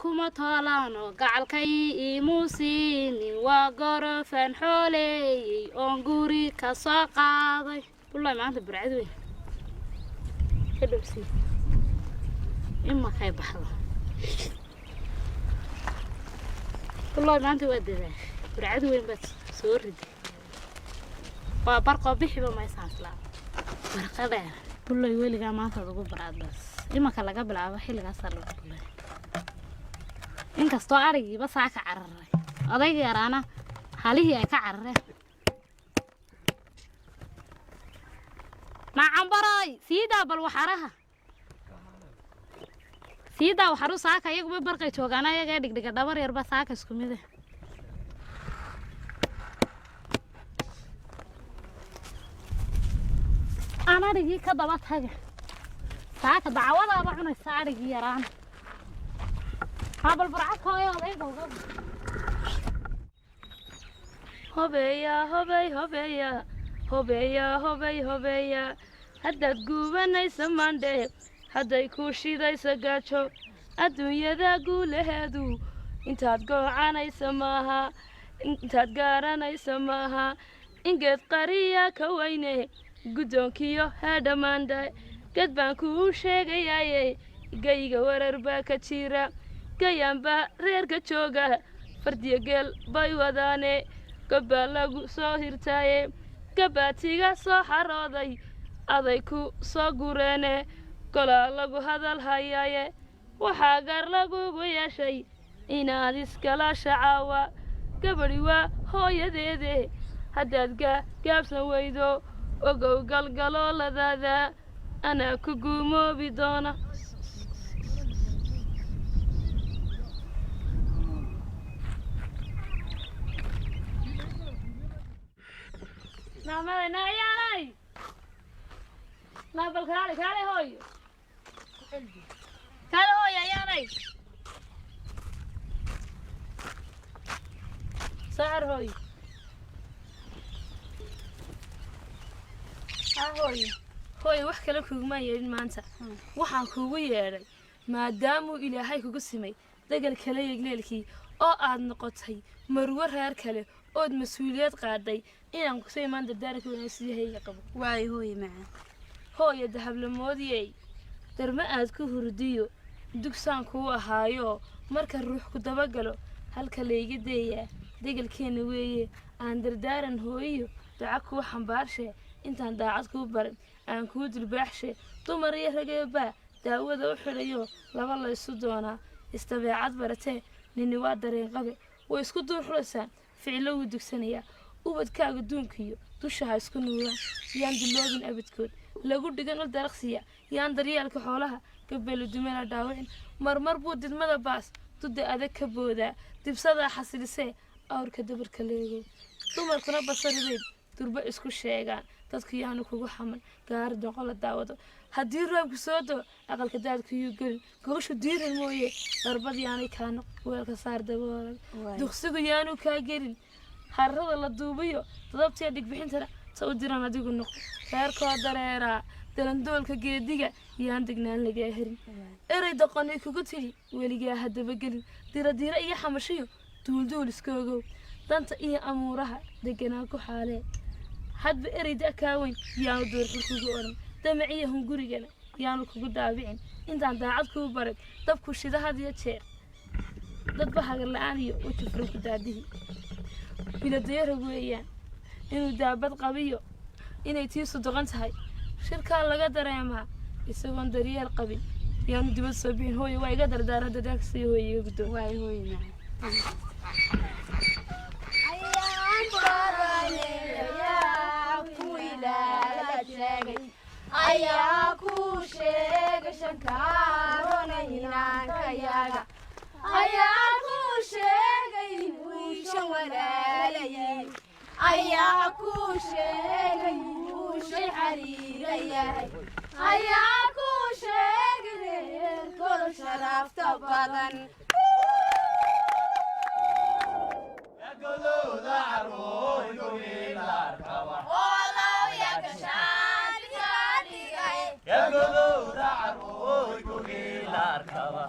kuma toolano gacalkay imuusiinin waa gorofan xooleeyey oon guri ka soo qaaday wallahi maanta burcad weyn ka dhowsi ima kay baxdo wallahi maanta waa dadaa burcad weyn baad soo riday waa barqo bixiba ma isaaslaa barqada wallahi weligaa maanta ugu barcadaas imaka laga bilaabo xilligaas lagu kulay inkastoo arigiiba saa ka cararay odayga yaraana halihii ay ka carareen macanbaray siidaa bal waxaraha siidaa waxaru saaka iyaguba barqay joogaana iyaga dhigdhiga dhabar yarba saaka isku mide aan arigii ka daba taga saaka dacwadaaba cunaysa arigii yaraan habal burcad hooyo odayga hobeya hobey hobeya hobeya hobey hobeya haddaad guubanaysa mandhe hadday ku shidaysa gaajo adduunyada guulaheedu intaad goocanaysa maaha intaad gaaranaysa maaha ingeed qariya ka weyne guddoonkiyo heedhammaandhe gad baan kuu sheegayaaye gayga warar baa ka jira gayaanbaa reerka jooga fardiyo geel bay wadaane gabbaa lagu soo hirtaaye gabbaatiga soo xarooday aday ku soo gureene golaa lagu hadal hayaaye waxaa gar lagugu yeeshay inaad iskala shacaawa gabadhi waa hooyadeede haddaad gaabsan weydo ogow galgalooladaada anaa ku guumoobi doona نعمل نعياني نابل كالي كالي هوي كالي هوي عياني سعر هوي هوي هوي وحكي لك ما يرين مانتا وحان كوغو يري ما دامو إلهي كوغو سمي دقل كالي يقليلكي oo aad noqotay marwo reer kale oo mas'uuliyad qaaday inaan ku soo maanta daarka wanaagsiyahay qabo waay hooy macaan hooyo dahablamoodiyay darma aad ku hurdiyo dugsan ku ahaayo marka ruux ku dabagalo halka leeyga deeya degalkeena weeye aan dardaaran hooyo daca ku xambaarshe intaan daacad ku baran aan ku dilbaaxshe dumar iyo ragayba daawada u xirayo laba la isu doona istabeecad baratee nini waa dareen qabe way isku duuxulaysaa ficilo uu dugsanaya ubadkaaga duunkiyo dushaha isku nuuraan yaan diloobin abadkood lagu dhigan u daraqsiya yaan daryeelka xoolaha gabeelu dumela dhaawicin marmar buu didmada baas duda adag ka boodaa dibsada xasilisee awrka dabarka leego dumarkuna basarideed durba isku sheegaan dadku yaanu kugu xaman gaar doqol daawado haddii roobku soo doo aqalka daadku yu gelin gogoshu diiran mooye darbad yaanay kaano weelka saar daboolan duqsigu yaanu kaa gelin harrada la duubayo dadabtiya dhigbixintana soo diran adigu noqo reerkoo dareeraa dalandoolka geediga yaan degnaan lagaa herin eray doqonay kugu tiri weligaa haddaba gelin diradira iyo xamashiyo duulduul iska ogow danta iyo amuuraha deganaa ku xaalee hadba erayda kaa weyn yaanu doorxul kugu oran damaciya hungurigana yaanu kugu daabicin intaan daacad kuu baran dabku shida had iyo jeer dadba hagar la-aan iyo u jufran ku daadihi biladeera weeyaan inuu daabad qabiyo inay tiisu doqon tahay shirkaa laga dareemaa isagoon daryeel qabin yaanu dibad soo bixin hooyo waa iga dardaara dadaagsiyo hooyo iga guddoon waay hooyo ayaa ku sheegay shankaarona hinaankayaga ayaa ku sheegay wiishan walaalayay ayaa ku sheegay wuushay xariira yahay ayaa ku sheegay reerkooda sharafta badan يا قلوب عروي قولي لا اركبه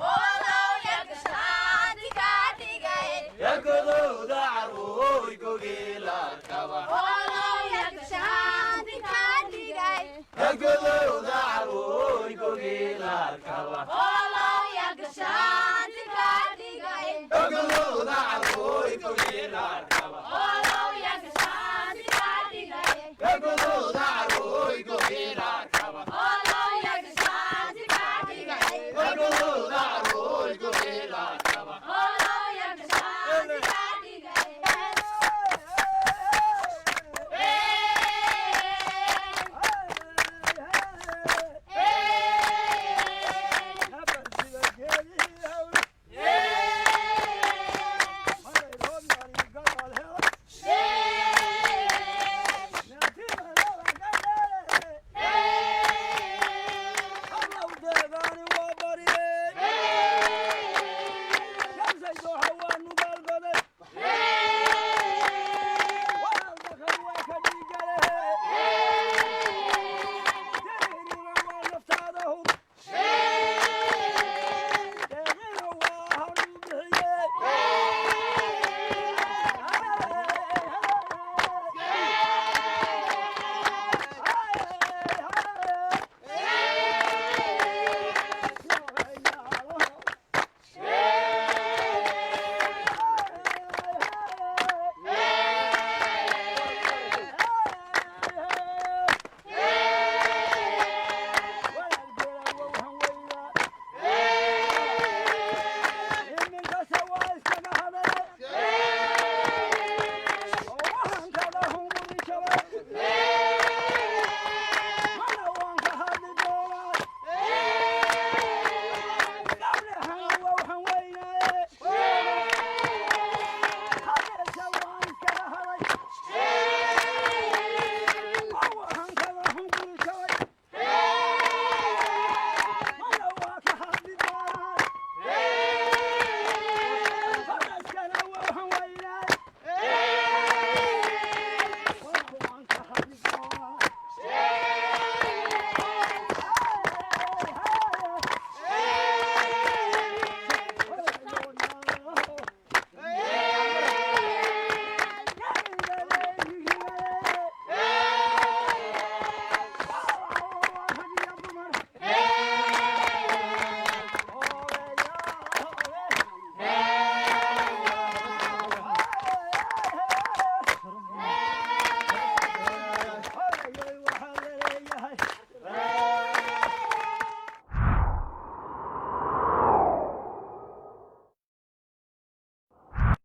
Ela